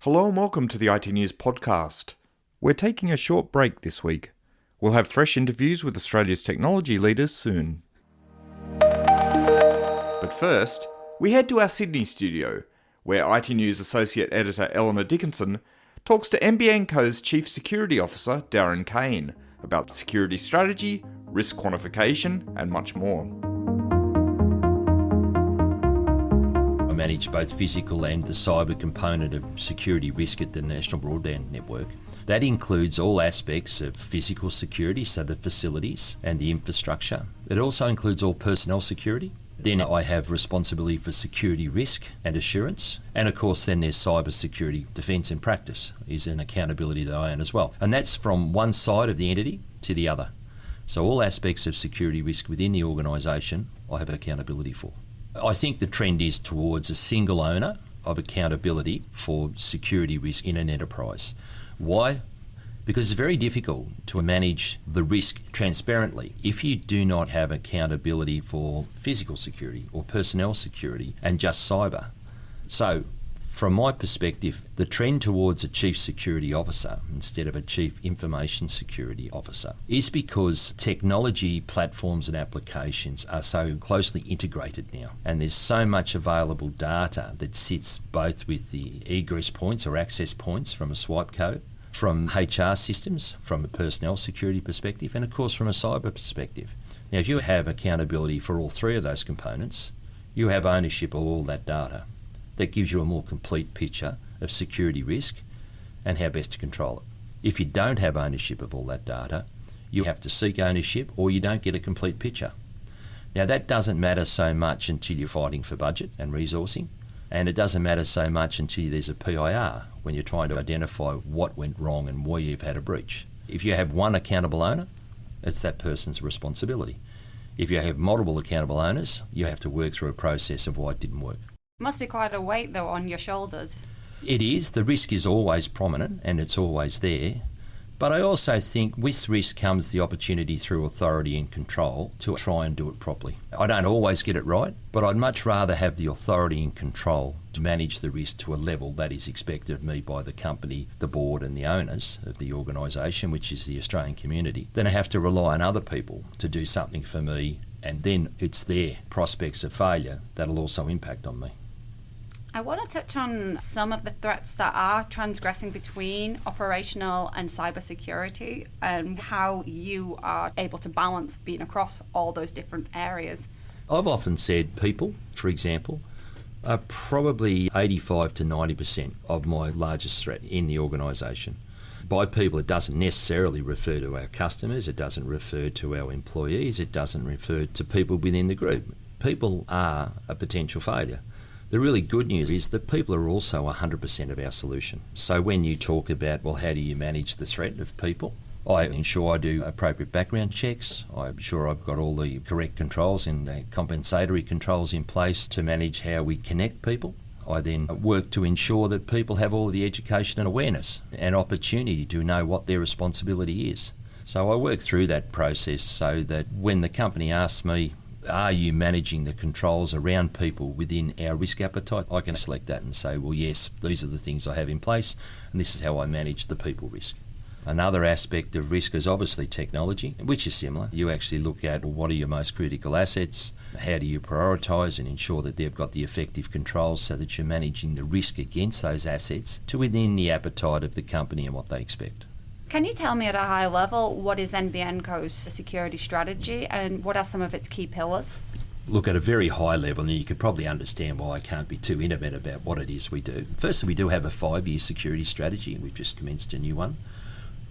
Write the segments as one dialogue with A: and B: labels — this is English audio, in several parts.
A: Hello and welcome to the iTnews podcast. We're taking a short break this week. We'll have fresh interviews with Australia's technology leaders soon. But first, we head to our Sydney studio, where iTnews Associate Editor Eleanor Dickinson talks to NBN Co's Chief Security Officer Darren Kane about security strategy, risk quantification and much more.
B: I manage both physical and the cyber component of security risk at the National Broadband Network. That includes all aspects of physical security, so the facilities and the infrastructure. It also includes all personnel security. Then I have responsibility for security risk and assurance. And of course then there's cyber security defence and practice is an accountability that I own as well. And that's from one side of the entity to the other. So all aspects of security risk within the organisation I have accountability for. I think the trend is towards a single owner of accountability for security risk in an enterprise. Why? Because it's very difficult to manage the risk transparently if you do not have accountability for physical security or personnel security and just cyber. So, from my perspective, the trend towards a chief security officer instead of a chief information security officer is because technology platforms and applications are so closely integrated now, and there's so much available data that sits both with the egress points or access points from a swipe code, from HR systems, from a personnel security perspective, and of course from a cyber perspective. Now, if you have accountability for all three of those components, you have ownership of all that data. That gives you a more complete picture of security risk and how best to control it. If you don't have ownership of all that data, you have to seek ownership or you don't get a complete picture. Now, that doesn't matter so much until you're fighting for budget and resourcing, and it doesn't matter so much until there's a PIR when you're trying to identify what went wrong and why you've had a breach. If you have one accountable owner, it's that person's responsibility. If you have multiple accountable owners, you have to work through a process of why it didn't work.
C: Must be quite a weight, though, on your shoulders.
B: It is. The risk is always prominent and it's always there. But I also think with risk comes the opportunity through authority and control to try and do it properly. I don't always get it right, but I'd much rather have the authority and control to manage the risk to a level that is expected of me by the company, the board and the owners of the organisation, which is the Australian community, than I have to rely on other people to do something for me, and then it's their prospects of failure that'll also impact on me.
C: I want to touch on some of the threats that are transgressing between operational and cybersecurity and how you are able to balance being across all those different areas.
B: I've often said people, for example, are probably 85 to 90% of my largest threat in the organisation. By people, it doesn't necessarily refer to our customers, it doesn't refer to our employees, it doesn't refer to people within the group. People are a potential failure. The really good news is that people are also 100% of our solution. So when you talk about, well, how do you manage the threat of people? I ensure I do appropriate background checks. I'm sure I've got all the correct controls and compensatory controls in place to manage how we connect people. I then work to ensure that people have all of the education and awareness and opportunity to know what their responsibility is. So I work through that process so that when the company asks me, are you managing the controls around people within our risk appetite? I can select that and say, well, yes, these are the things I have in place, and this is how I manage the people risk. Another aspect of risk is obviously technology, which is similar. You actually look at, well, what are your most critical assets? How do you prioritise and ensure that they've got the effective controls so that you're managing the risk against those assets to within the appetite of the company and what they expect.
C: Can you tell me at a high level what is NBN Co's security strategy and what are some of its key pillars?
B: Look, at a very high level, and you could probably understand why I can't be too intimate about what it is we do. Firstly, we do have a 5-year security strategy. We've just commenced a new one.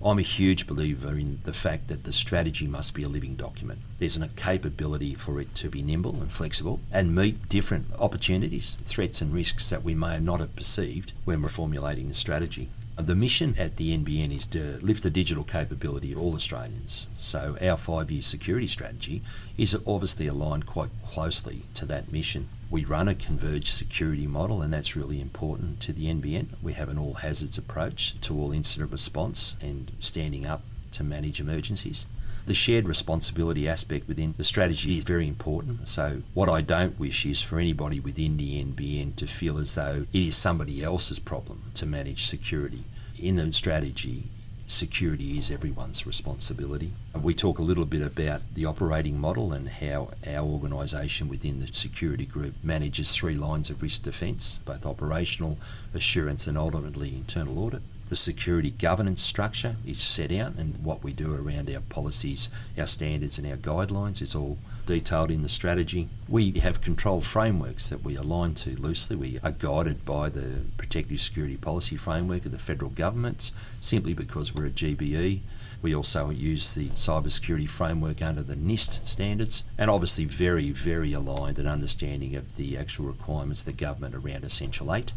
B: I'm a huge believer in the fact that the strategy must be a living document. There's a capability for it to be nimble and flexible and meet different opportunities, threats and risks that we may not have perceived when we're formulating the strategy. The mission at the NBN is to lift the digital capability of all Australians. So our 5-year security strategy is obviously aligned quite closely to that mission. We run a converged security model, and that's really important to the NBN. We have an all hazards approach to all incident response and standing up to manage emergencies. The shared responsibility aspect within the strategy is very important. So what I don't wish is for anybody within the NBN to feel as though it is somebody else's problem to manage security. In the strategy, security is everyone's responsibility. We talk a little bit about the operating model and how our organisation within the security group manages 3 lines of risk defence, both operational, assurance and ultimately internal audit. The security governance structure is set out, and what we do around our policies, our standards and our guidelines is all detailed in the strategy. We have control frameworks that we align to loosely. We are guided by the Protective Security Policy Framework of the federal governments, simply because we're a GBE. We also use the cybersecurity framework under the NIST standards, and obviously very, very aligned and understanding of the actual requirements of the government around Essential 8.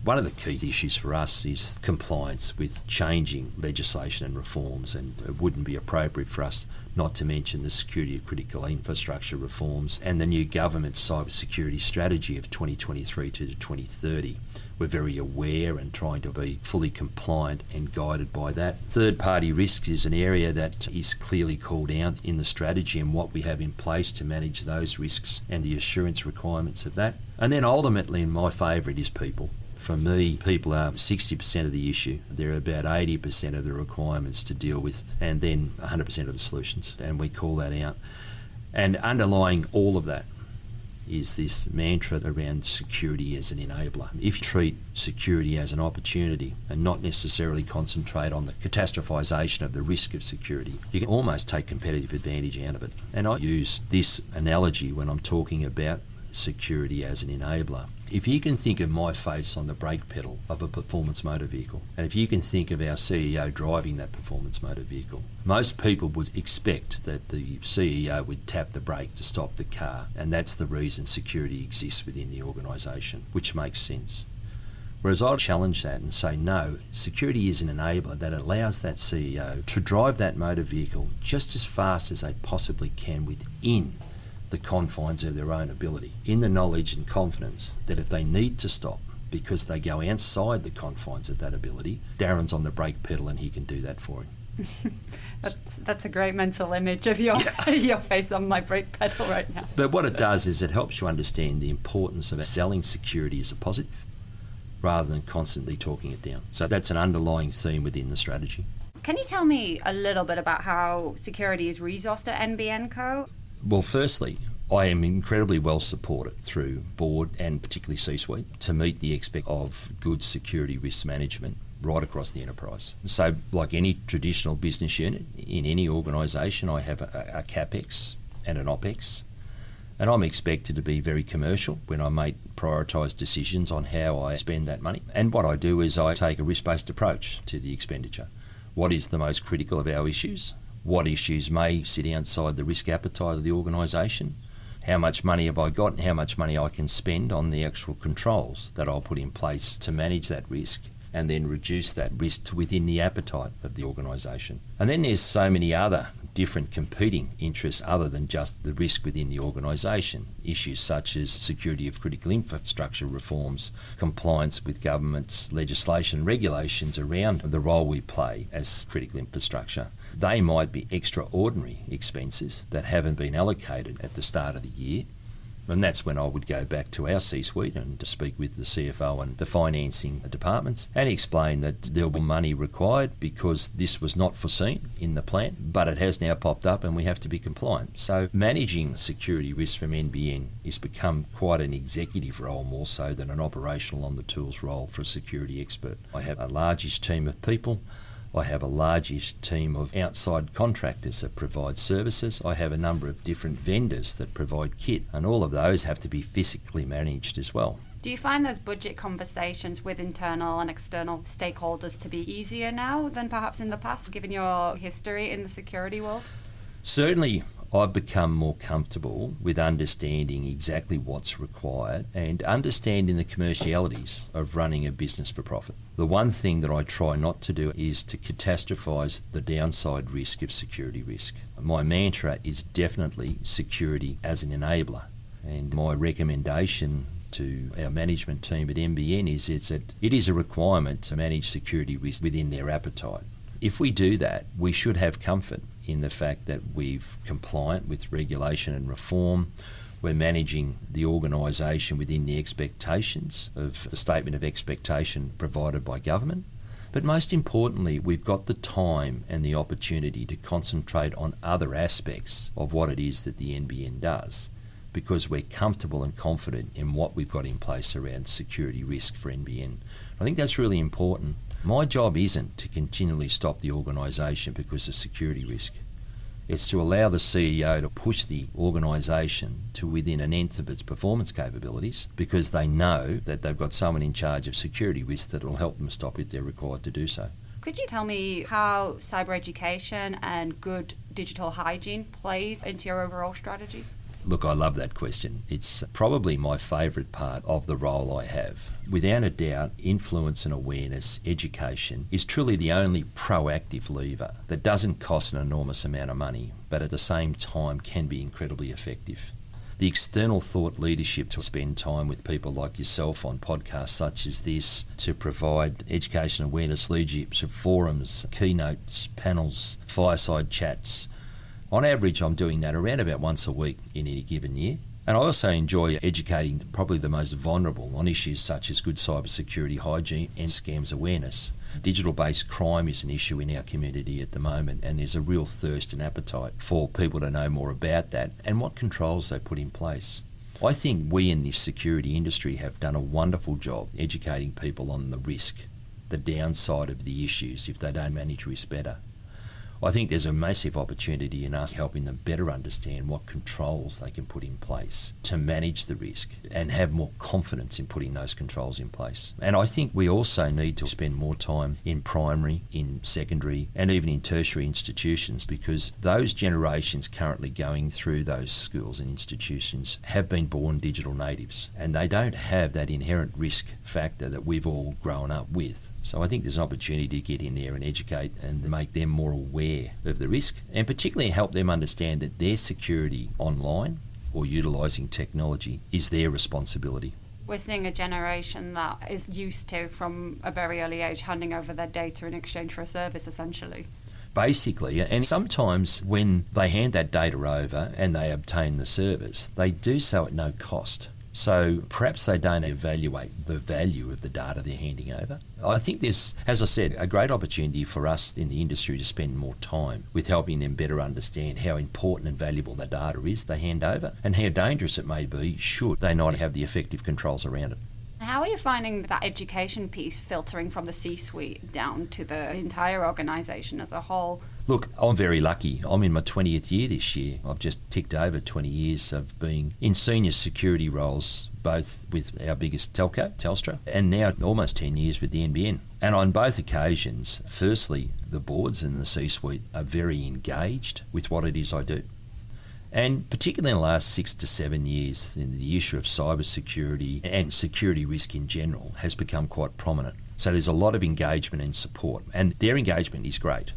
B: One of the key issues for us is compliance with changing legislation and reforms, and it wouldn't be appropriate for us not to mention the security of critical infrastructure reforms and the new government cybersecurity strategy of 2023 to 2030. We're very aware and trying to be fully compliant and guided by that. Third-party risk is an area that is clearly called out in the strategy and what we have in place to manage those risks and the assurance requirements of that. And then ultimately, and my favourite is people. For me, people are 60% of the issue. They're about 80% of the requirements to deal with, and then 100% of the solutions. And we call that out. And underlying all of that is this mantra around security as an enabler. If you treat security as an opportunity and not necessarily concentrate on the catastrophisation of the risk of security, you can almost take competitive advantage out of it. And I use this analogy when I'm talking about security as an enabler. If you can think of my face on the brake pedal of a performance motor vehicle, and if you can think of our CEO driving that performance motor vehicle, most people would expect that the CEO would tap the brake to stop the car, and that's the reason security exists within the organisation, which makes sense. Whereas I'll challenge that and say, no, security is an enabler that allows that CEO to drive that motor vehicle just as fast as they possibly can within the confines of their own ability, in the knowledge and confidence that if they need to stop because they go outside the confines of that ability, Darren's on the brake pedal and he can do that for him.
C: That's a great mental image of your your face on my brake pedal right now.
B: But what it does is it helps you understand the importance of selling security as a positive rather than constantly talking it down. So that's an underlying theme within the strategy.
C: Can you tell me a little bit about how security is resourced at NBN Co?
B: Well, firstly, I am incredibly well supported through board and particularly C-suite to meet the expect of good security risk management right across the enterprise. So like any traditional business unit in any organisation, I have a CapEx and an OpEx, and I'm expected to be very commercial when I make prioritised decisions on how I spend that money. And what I do is I take a risk-based approach to the expenditure. What is the most critical of our issues? What issues may sit outside the risk appetite of the organisation? How much money have I got and how much money I can spend on the actual controls that I'll put in place to manage that risk and then reduce that risk to within the appetite of the organisation. And then there's so many other different competing interests other than just the risk within the organisation. Issues such as security of critical infrastructure reforms, compliance with government's legislation and regulations around the role we play as critical infrastructure. They might be extraordinary expenses that haven't been allocated at the start of the year. And that's when I would go back to our C-suite and to speak with the CFO and the financing departments and explain that there will be money required because this was not foreseen in the plan, but it has now popped up and we have to be compliant. So managing security risk from NBN has become quite an executive role more so than an operational on the tools role for a security expert. I have a largish team of people. I have a largish team of outside contractors that provide services. I have a number of different vendors that provide kit, and all of those have to be physically managed as well.
C: Do you find those budget conversations with internal and external stakeholders to be easier now than perhaps in the past, given your history in the security world?
B: Certainly, I've become more comfortable with understanding exactly what's required and understanding the commercialities of running a business for profit. The one thing that I try not to do is to catastrophise the downside risk of security risk. My mantra is definitely security as an enabler, and my recommendation to our management team at NBN is that it is a requirement to manage security risk within their appetite. If we do that, we should have comfort in the fact that we've compliant with regulation and reform. We're managing the organisation within the expectations of the statement of expectation provided by government. But most importantly, we've got the time and the opportunity to concentrate on other aspects of what it is that the NBN does, because we're comfortable and confident in what we've got in place around security risk for NBN. I think that's really important. My job isn't to continually stop the organisation because of security risk. It's to allow the CEO to push the organisation to within an nth of its performance capabilities, because they know that they've got someone in charge of security risk that will help them stop if they're required to do so.
C: Could you tell me how cyber education and good digital hygiene plays into your overall strategy?
B: Look, I love that question. It's probably my favourite part of the role I have. Without a doubt, influence and awareness, education, is truly the only proactive lever that doesn't cost an enormous amount of money, but at the same time can be incredibly effective. The external thought leadership to spend time with people like yourself on podcasts such as this, to provide education awareness leaderships of forums, keynotes, panels, fireside chats. On average, I'm doing that around about once a week in any given year. And I also enjoy educating probably the most vulnerable on issues such as good cybersecurity hygiene and scams awareness. Digital-based crime is an issue in our community at the moment, and there's a real thirst and appetite for people to know more about that and what controls they put in place. I think we in this security industry have done a wonderful job educating people on the risk, the downside of the issues if they don't manage risk better. I think there's a massive opportunity in us helping them better understand what controls they can put in place to manage the risk and have more confidence in putting those controls in place. And I think we also need to spend more time in primary, in secondary, and even in tertiary institutions, because those generations currently going through those schools and institutions have been born digital natives, and they don't have that inherent risk factor that we've all grown up with. So I think there's an opportunity to get in there and educate and make them more aware of the risk, and particularly help them understand that their security online or utilising technology is their responsibility.
C: We're seeing a generation that is used to, from a very early age, handing over their data in exchange for a service, essentially.
B: Basically, and sometimes when they hand that data over and they obtain the service, they do so at no cost. So perhaps they don't evaluate the value of the data they're handing over. I think there's, as I said, a great opportunity for us in the industry to spend more time with helping them better understand how important and valuable the data is they hand over, and how dangerous it may be should they not have the effective controls around it.
C: How are you finding that education piece filtering from the C-suite down to the entire organisation as a whole?
B: Look, I'm very lucky. I'm in my 20th year this year. I've just ticked over 20 years of being in senior security roles, both with our biggest telco, Telstra, and now almost 10 years with the NBN. And on both occasions, firstly, the boards and the C-suite are very engaged with what it is I do. And particularly in the last 6 to 7 years, the issue of cybersecurity and security risk in general has become quite prominent. So there's a lot of engagement and support, and their engagement is great.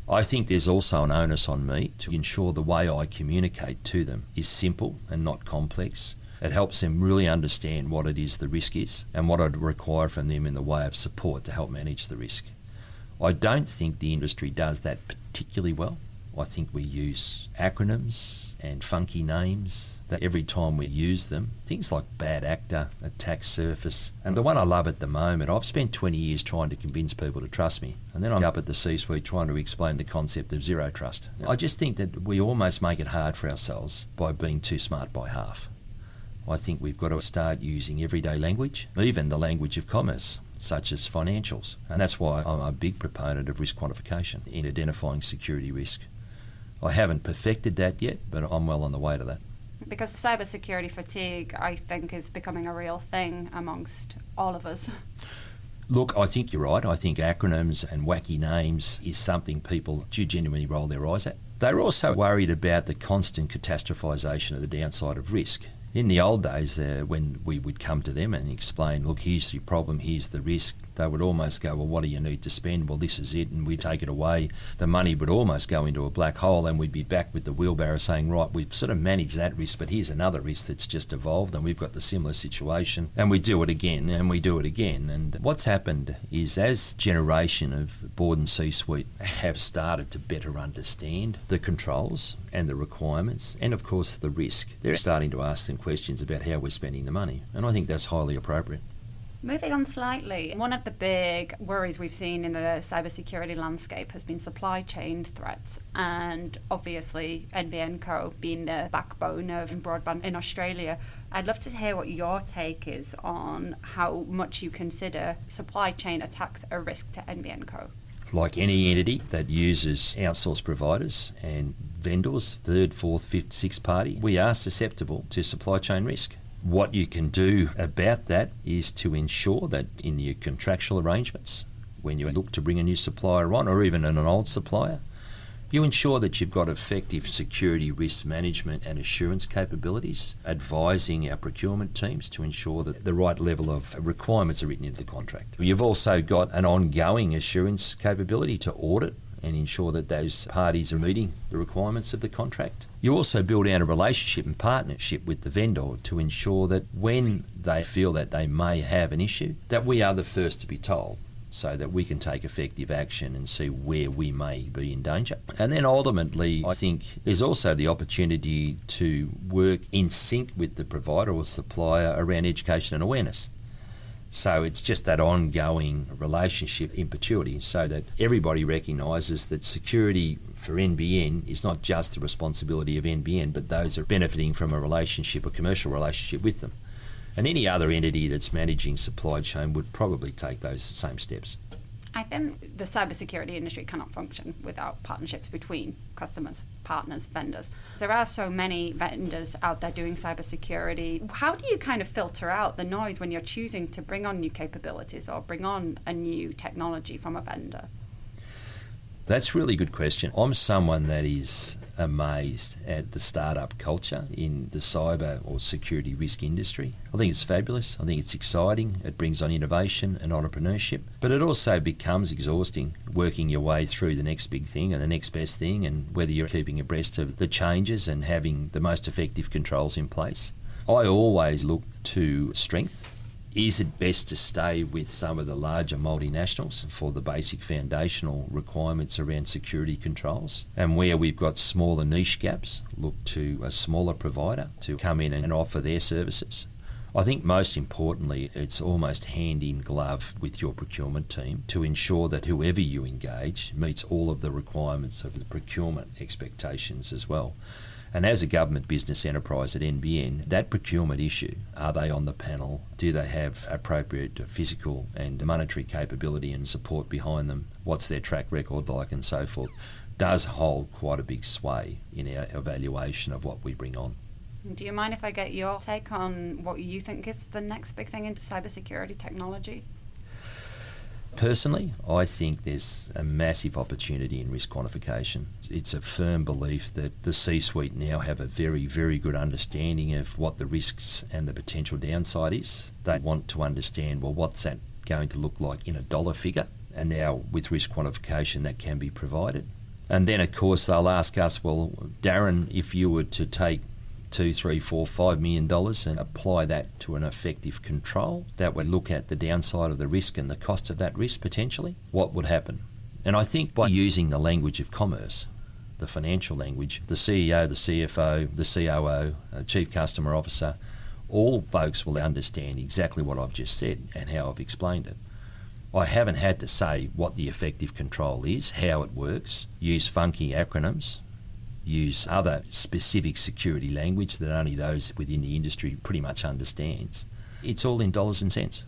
B: I think there's also an onus on me to ensure the way I communicate to them is simple and not complex. It helps them really understand what it is the risk is and what I'd require from them in the way of support to help manage the risk. I don't think the industry does that particularly well. I think we use acronyms and funky names that every time we use them, things like bad actor, attack surface. And the one I love at the moment, I've spent 20 years trying to convince people to trust me, and then I'm up at the C-suite trying to explain the concept of zero trust. I just think that we almost make it hard for ourselves by being too smart by half. I think we've got to start using everyday language, even the language of commerce, such as financials. And that's why I'm a big proponent of risk quantification in identifying security risk. I haven't perfected that yet, but I'm well on the way to that.
C: Because cybersecurity fatigue, I think, is becoming a real thing amongst all of us.
B: Look, I think you're right. I think acronyms and wacky names is something people do genuinely roll their eyes at. They're also worried about the constant catastrophisation of the downside of risk. In the old days, when we would come to them and explain, look, here's the problem, here's the risk, They would almost go, well, what do you need to spend? Well, this is it, and we take it away. The money would almost go into a black hole, and we'd be back with the wheelbarrow saying, right, we've sort of managed that risk, but here's another risk that's just evolved, and we've got the similar situation, and we do it again, and we do it again. And what's happened is, as generation of board and C-suite have started to better understand the controls and the requirements, and of course the risk, they're starting to ask some questions about how we're spending the money, and I think that's highly appropriate.
C: Moving on slightly, one of the big worries we've seen in the cybersecurity landscape has been supply chain threats, and obviously NBN Co being the backbone of broadband in Australia. I'd love to hear what your take is on how much you consider supply chain attacks a risk to NBN Co.
B: Like any entity that uses outsourced providers and vendors, third, fourth, fifth, sixth party, we are susceptible to supply chain risk. What you can do about that is to ensure that in your contractual arrangements, when you look to bring a new supplier on, or even an old supplier, you ensure that you've got effective security risk management and assurance capabilities, advising our procurement teams to ensure that the right level of requirements are written into the contract. You've also got an ongoing assurance capability to audit and ensure that those parties are meeting the requirements of the contract. You also build out a relationship and partnership with the vendor to ensure that when they feel that they may have an issue, that we are the first to be told, so that we can take effective action and see where we may be in danger. And then ultimately, I think there's also the opportunity to work in sync with the provider or supplier around education and awareness. So it's just that ongoing relationship in perpetuity, so that everybody recognises that security for NBN is not just the responsibility of NBN, but those are benefiting from a relationship, a commercial relationship with them. And any other entity that's managing supply chain would probably take those same steps.
C: I think the cybersecurity industry cannot function without partnerships between customers, partners, vendors. There are so many vendors out there doing cybersecurity. How do you kind of filter out the noise when you're choosing to bring on new capabilities or bring on a new technology from a vendor?
B: That's a really good question. I'm someone that is amazed at the startup culture in the cyber or security risk industry. I think it's fabulous. I think it's exciting. It brings on innovation and entrepreneurship. But it also becomes exhausting working your way through the next big thing and the next best thing, and whether you're keeping abreast of the changes and having the most effective controls in place. I always look to strength. Is it best to stay with some of the larger multinationals for the basic foundational requirements around security controls? And where we've got smaller niche gaps, look to a smaller provider to come in and offer their services. I think most importantly, it's almost hand in glove with your procurement team to ensure that whoever you engage meets all of the requirements of the procurement expectations as well. And as a government business enterprise at NBN, that procurement issue, are they on the panel? Do they have appropriate physical and monetary capability and support behind them? What's their track record like, and so forth, does hold quite a big sway in our evaluation of what we bring on.
C: Do you mind if I get your take on what you think is the next big thing into cybersecurity technology?
B: Personally, I think there's a massive opportunity in risk quantification. It's a firm belief that the C-suite now have a very, very good understanding of what the risks and the potential downside is. They want to understand, well, what's that going to look like in a dollar figure? And now with risk quantification, that can be provided. And then, of course, they'll ask us, well, Darren, if you were to take $2, $3, $4, $5 million and apply that to an effective control that would look at the downside of the risk and the cost of that risk potentially, what would happen? And I think by using the language of commerce, the financial language, the CEO, the CFO, the COO, Chief Customer Officer, all folks will understand exactly what I've just said and how I've explained it. I haven't had to say what the effective control is, how it works, use funky acronyms, use other specific security language that only those within the industry pretty much understands. It's all in dollars and cents.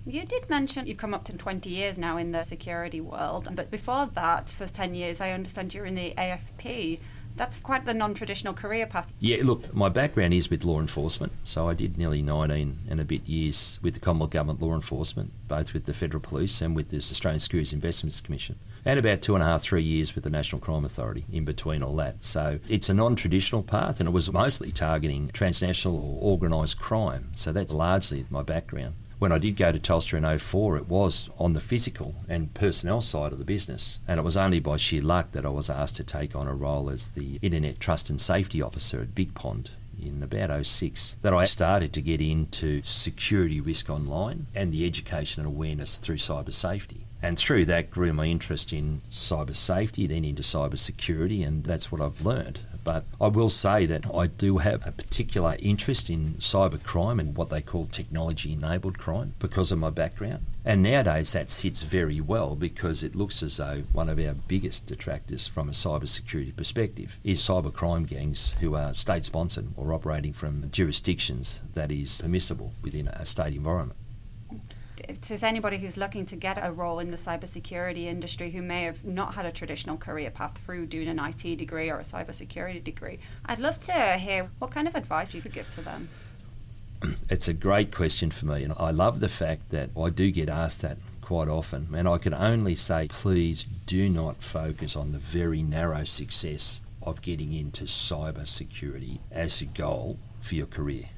C: You did mention you've come up to 20 years now in the security world, but before that, for 10 years, I understand you're in the AFP. That's quite the non-traditional career path.
B: Yeah, look, my background is with law enforcement, so I did nearly 19 and a bit years with the Commonwealth Government Law Enforcement, both with the Federal Police and with the Australian Securities Investments Commission, and about 2.5, 3 years with the National Crime Authority in between all that. So it's a non-traditional path, and it was mostly targeting transnational or organised crime, so that's largely my background. When I did go to Telstra in 2004, it was on the physical and personnel side of the business. And it was only by sheer luck that I was asked to take on a role as the Internet Trust and Safety Officer at Big Pond in about 2006 that I started to get into security risk online and the education and awareness through cyber safety. And through that grew my interest in cyber safety, then into cyber security, and that's what I've learned. But I will say that I do have a particular interest in cyber crime and what they call technology-enabled crime because of my background. And nowadays that sits very well because it looks as though one of our biggest detractors from a cyber security perspective is cyber crime gangs who are state-sponsored or operating from jurisdictions that is permissible within a state environment.
C: If there's anybody who's looking to get a role in the cybersecurity industry who may have not had a traditional career path through doing an IT degree or a cybersecurity degree, I'd love to hear what kind of advice you could give to them.
B: It's a great question for me, and I love the fact that I do get asked that quite often, and I can only say please do not focus on the very narrow success of getting into cybersecurity as a goal for your career.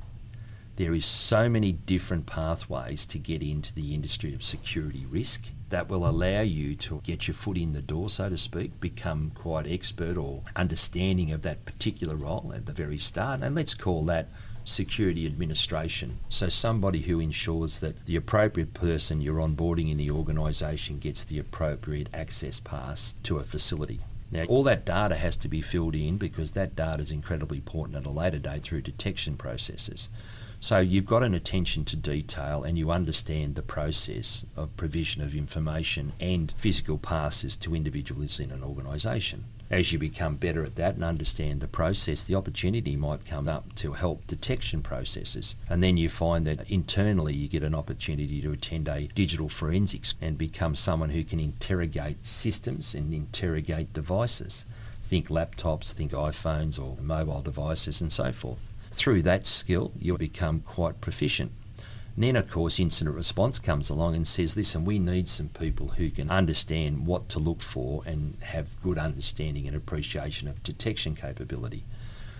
B: There is so many different pathways to get into the industry of security risk that will allow you to get your foot in the door, so to speak, become quite expert or understanding of that particular role at the very start. And let's call that security administration. So somebody who ensures that the appropriate person you're onboarding in the organisation gets the appropriate access pass to a facility. Now, all that data has to be filled in because that data is incredibly important at a later date through detection processes. So you've got an attention to detail and you understand the process of provision of information and physical passes to individuals in an organisation. As you become better at that and understand the process, the opportunity might come up to help detection processes. And then you find that internally you get an opportunity to attend a digital forensics and become someone who can interrogate systems and interrogate devices. Think laptops, think iPhones or mobile devices and so forth. Through that skill, you'll become quite proficient. And then, of course, incident response comes along and says, listen, we need some people who can understand what to look for and have good understanding and appreciation of detection capability.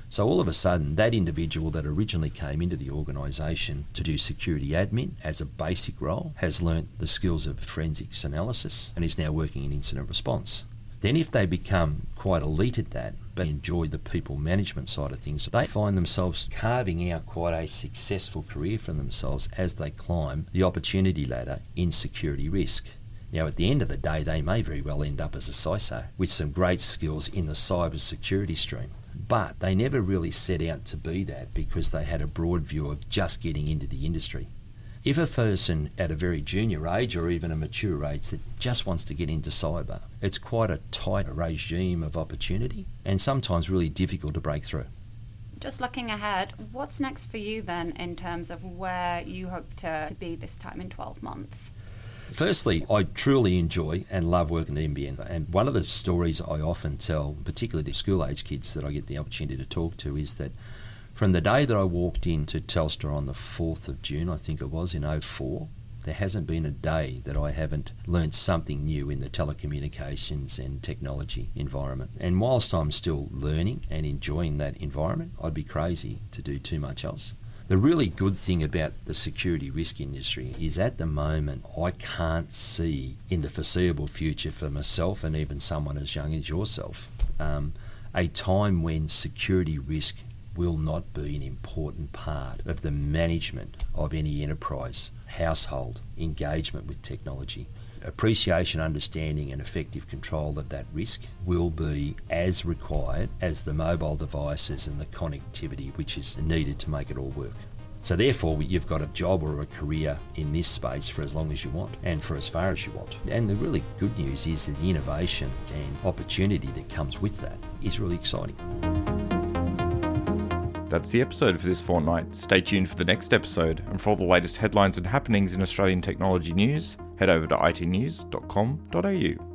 B: So all of a sudden, that individual that originally came into the organisation to do security admin as a basic role has learnt the skills of forensics analysis and is now working in incident response. Then if they become quite elite at that, but enjoy the people management side of things, they find themselves carving out quite a successful career for themselves as they climb the opportunity ladder in security risk. Now, at the end of the day, they may very well end up as a CISO with some great skills in the cyber security stream. But they never really set out to be that because they had a broad view of just getting into the industry. If a person at a very junior age or even a mature age that just wants to get into cyber, it's quite a tight regime of opportunity and sometimes really difficult to break through.
C: Just looking ahead, what's next for you then in terms of where you hope to be this time in 12 months?
B: Firstly, I truly enjoy and love working at NBN. And one of the stories I often tell, particularly to school-age kids that I get the opportunity to talk to, is that from the day that I walked into Telstra on the 4th of June, I think it was, in 2004, there hasn't been a day that I haven't learnt something new in the telecommunications and technology environment. And whilst I'm still learning and enjoying that environment, I'd be crazy to do too much else. The really good thing about the security risk industry is at the moment I can't see in the foreseeable future for myself and even someone as young as yourself a time when security risk will not be an important part of the management of any enterprise, household, engagement with technology. Appreciation, understanding and effective control of that risk will be as required as the mobile devices and the connectivity which is needed to make it all work. So therefore, you've got a job or a career in this space for as long as you want and for as far as you want. And the really good news is that the innovation and opportunity that comes with that is really exciting.
A: That's the episode for this fortnight. Stay tuned for the next episode, and for all the latest headlines and happenings in Australian technology news, head over to itnews.com.au.